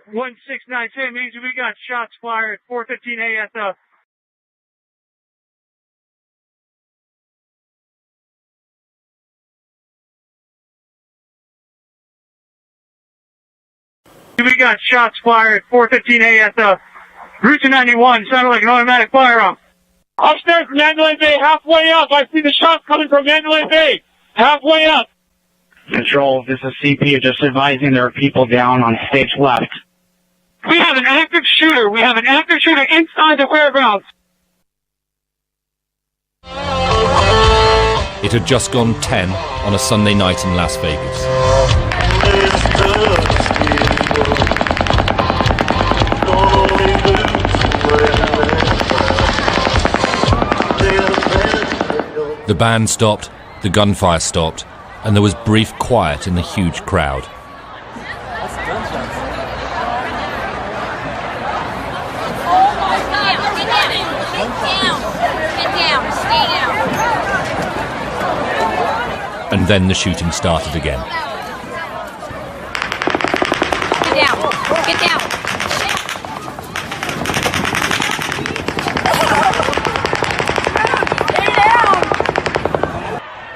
1692 means we got shots fired 4:15 at the. We got shots fired 4:15 at the Route 91. Sounded like an automatic firearm. Upstairs from Mandalay Bay, halfway up. I see the shots coming from Mandalay Bay, halfway up. Control, this is CP, just advising there are people down on stage left. We have an active shooter. We have an active shooter inside the fairgrounds. It had just gone 10 on a Sunday night in Las Vegas. The band stopped, the gunfire stopped, and there was brief quiet in the huge crowd. And then the shooting started again. Get down! Get down!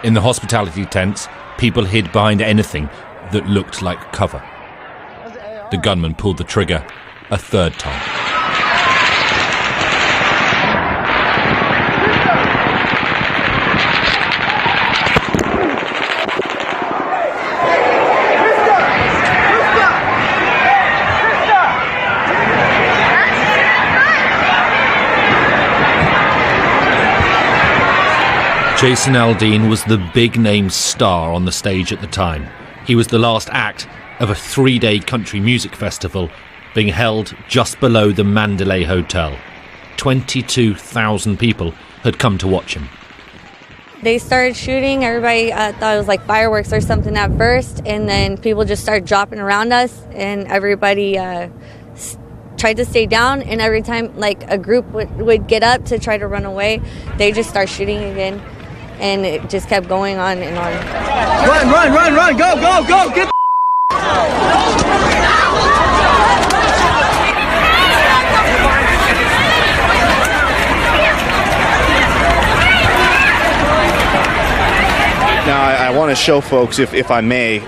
In the hospitality tents, people hid behind anything that looked like cover. The gunman pulled the trigger a third time. Jason Aldean was the big-name star on the stage at the time. He was the last act of a 3-day country music festival being held just below the Mandalay Hotel. 22,000 people had come to watch him. They started shooting. Everybody thought it was like fireworks or something at first, and then people just started dropping around us, and everybody tried to stay down, and every time like a group would get up to try to run away, they just start shooting again. And it just kept going on and on. Run, run, run, run, go, go, go, get the Now, I want to show folks, if I may,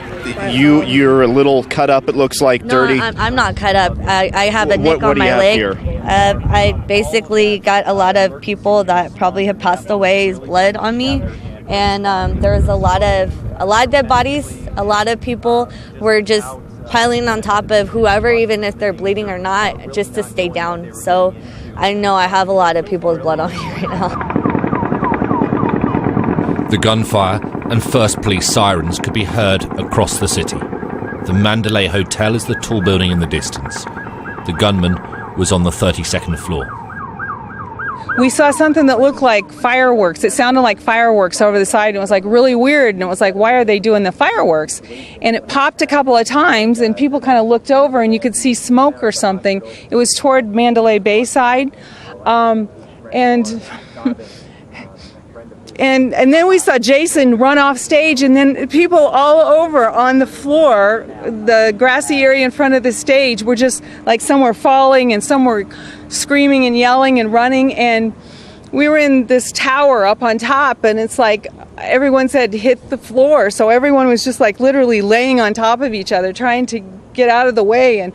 you're a little cut up, it looks like, dirty. No, I'm not cut up. I have a nick on my leg. Here? I basically got a lot of people that probably have passed away's blood on me, and there's a lot of dead bodies. A lot of people were just piling on top of whoever, even if they're bleeding or not, just to stay down. So I know I have a lot of people's blood on me right now. The gunfire and first police sirens could be heard across the city. The Mandalay Hotel is the tall building in the distance. The gunman was on the 32nd floor. We saw something that looked like fireworks. It sounded like fireworks over the side, and it was like really weird, and it was like, why are they doing the fireworks? And it popped a couple of times, and people kind of looked over, and you could see smoke or something. It was toward Mandalay Bay side, And then we saw Jason run off stage, and then people all over on the floor, the grassy area in front of the stage, were just like some were falling and some were screaming and yelling and running. And we were in this tower up on top, and it's like everyone said hit the floor. So everyone was just like literally laying on top of each other, trying to get out of the way. And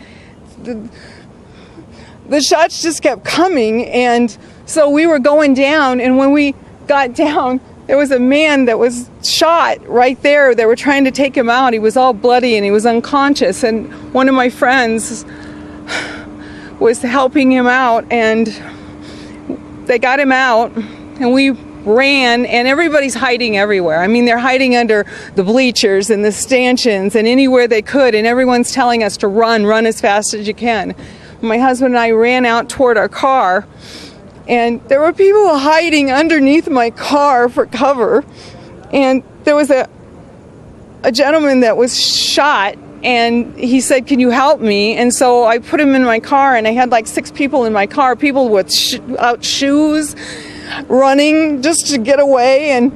the shots just kept coming. And so we were going down, and when we got down, there was a man that was shot right there. They were trying to take him out. He was all bloody and he was unconscious, and one of my friends was helping him out, and they got him out, and we ran, and everybody's hiding everywhere. I mean, they're hiding under the bleachers and the stanchions and anywhere they could, and everyone's telling us to run as fast as you can. My husband and I ran out toward our car, and there were people hiding underneath my car for cover. And there was a gentleman that was shot, and he said, "Can you help me?" And so I put him in my car, and I had like 6 people in my car, people with out shoes, running just to get away. And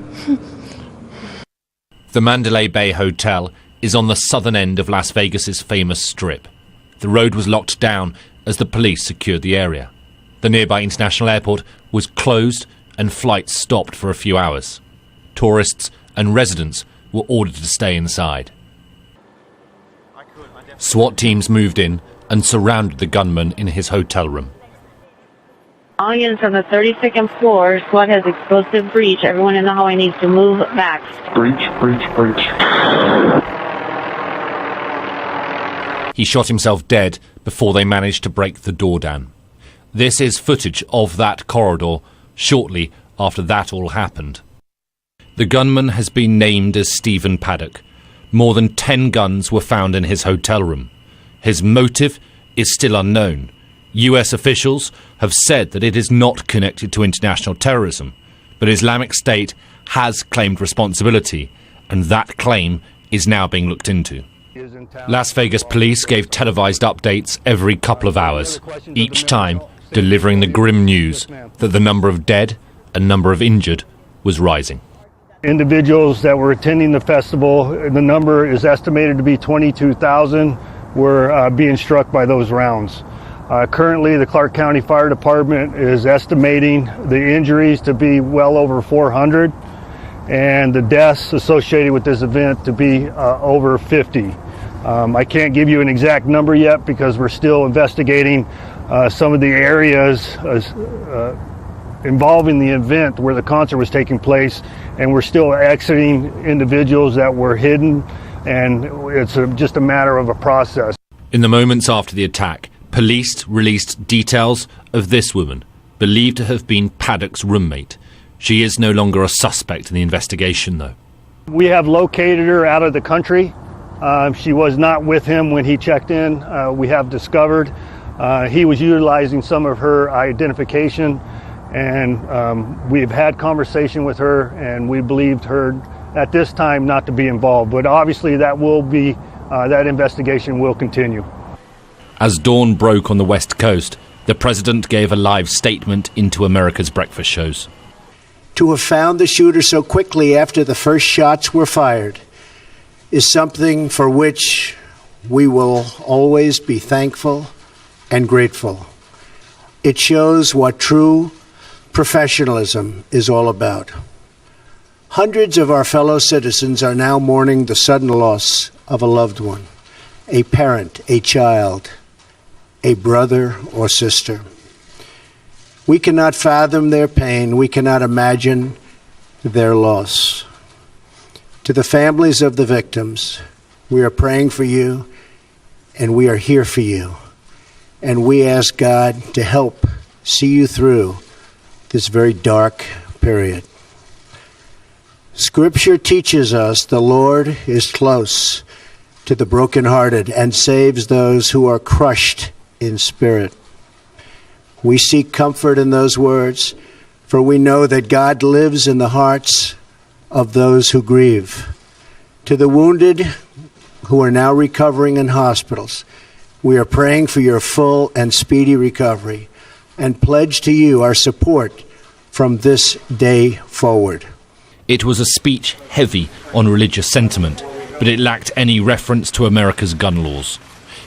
the Mandalay Bay Hotel is on the southern end of Las Vegas's famous strip. The road was locked down as the police secured the area. The nearby international airport was closed and flights stopped for a few hours. Tourists and residents were ordered to stay inside. SWAT teams moved in and surrounded the gunman in his hotel room. Calling in from the 32nd floor. SWAT has explosive breach. Everyone in the hallway needs to move back. Breach. He shot himself dead before they managed to break the door down. This is footage of that corridor shortly after that all happened. The gunman has been named as Stephen Paddock. More than 10 guns were found in his hotel room. His motive is still unknown. US officials have said that it is not connected to international terrorism, but Islamic State has claimed responsibility, and that claim is now being looked into. Las Vegas police gave televised updates every couple of hours, each time delivering the grim news that the number of dead and number of injured was rising. Individuals that were attending the festival, the number is estimated to be 22,000, were being struck by those rounds. Currently, the Clark County Fire Department is estimating the injuries to be well over 400 and the deaths associated with this event to be over 50. I can't give you an exact number yet because we're still investigating some of the areas involving the event where the concert was taking place, and we're still exiting individuals that were hidden, and it's just a matter of a process. In the moments after the attack, police released details of this woman, believed to have been Paddock's roommate. She is no longer a suspect in the investigation, though. We have located her out of the country. She was not with him when he checked in. We have discovered he was utilizing some of her identification, and we've had conversation with her, and we believed her at this time not to be involved. But obviously that will be, that investigation will continue. As dawn broke on the West Coast, the president gave a live statement into America's breakfast shows. To have found the shooter so quickly after the first shots were fired is something for which we will always be thankful and grateful. It shows what true professionalism is all about. Hundreds of our fellow citizens are now mourning the sudden loss of a loved one, a parent, a child, a brother or sister. We cannot fathom their pain. We cannot imagine their loss. To the families of the victims, we are praying for you, and we are here for you. And we ask God to help see you through this very dark period. Scripture teaches us the Lord is close to the brokenhearted and saves those who are crushed in spirit. We seek comfort in those words, for we know that God lives in the hearts of those who grieve. To the wounded who are now recovering in hospitals, we are praying for your full and speedy recovery and pledge to you our support from this day forward. It was a speech heavy on religious sentiment, but it lacked any reference to America's gun laws.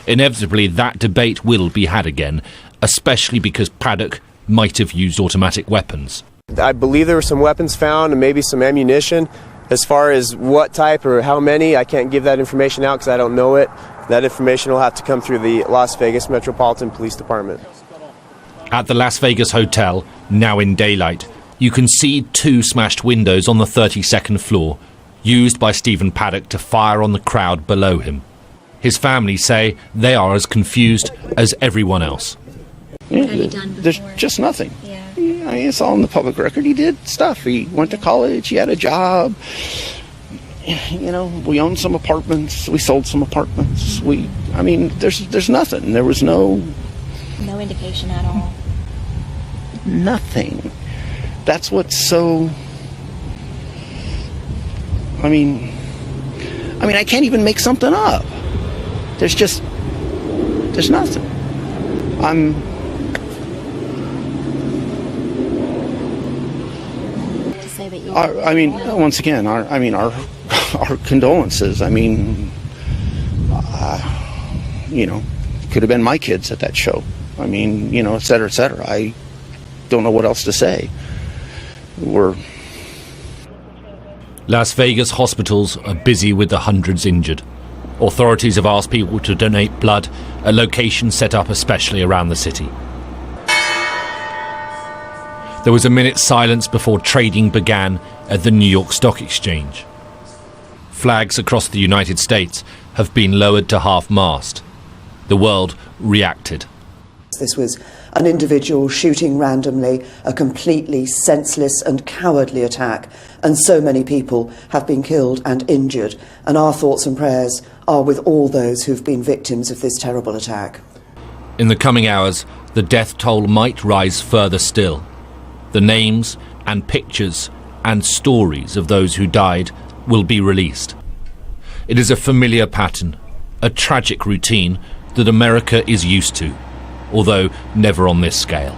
Inevitably, that debate will be had again, especially because Paddock might have used automatic weapons. I believe there were some weapons found and maybe some ammunition. As far as what type or how many, I can't give that information out because I don't know it. That information will have to come through the Las Vegas Metropolitan Police Department. At the Las Vegas Hotel, now in daylight, you can see 2 smashed windows on the 32nd floor, used by Stephen Paddock to fire on the crowd below him. His family say they are as confused as everyone else. There's just nothing. I mean, it's all in the public record. He did stuff. He went to college. He had a job. You know, we owned some apartments. We sold some apartments. There's nothing. There was no indication at all. Nothing. That's what's so. I mean, I can't even make something up. There's nothing. Once again, our condolences. Could have been my kids at that show. I mean, you know, et cetera, et cetera. I don't know what else to say. Las Vegas hospitals are busy with the hundreds injured. Authorities have asked people to donate blood at locations set up especially around the city. There was a minute's silence before trading began at the New York Stock Exchange. Flags across the United States have been lowered to half-mast. The world reacted. This was an individual shooting randomly, a completely senseless and cowardly attack, and so many people have been killed and injured, and our thoughts and prayers are with all those who've been victims of this terrible attack. In the coming hours, the death toll might rise further still. The names and pictures and stories of those who died will be released. It is a familiar pattern, a tragic routine that America is used to, although never on this scale.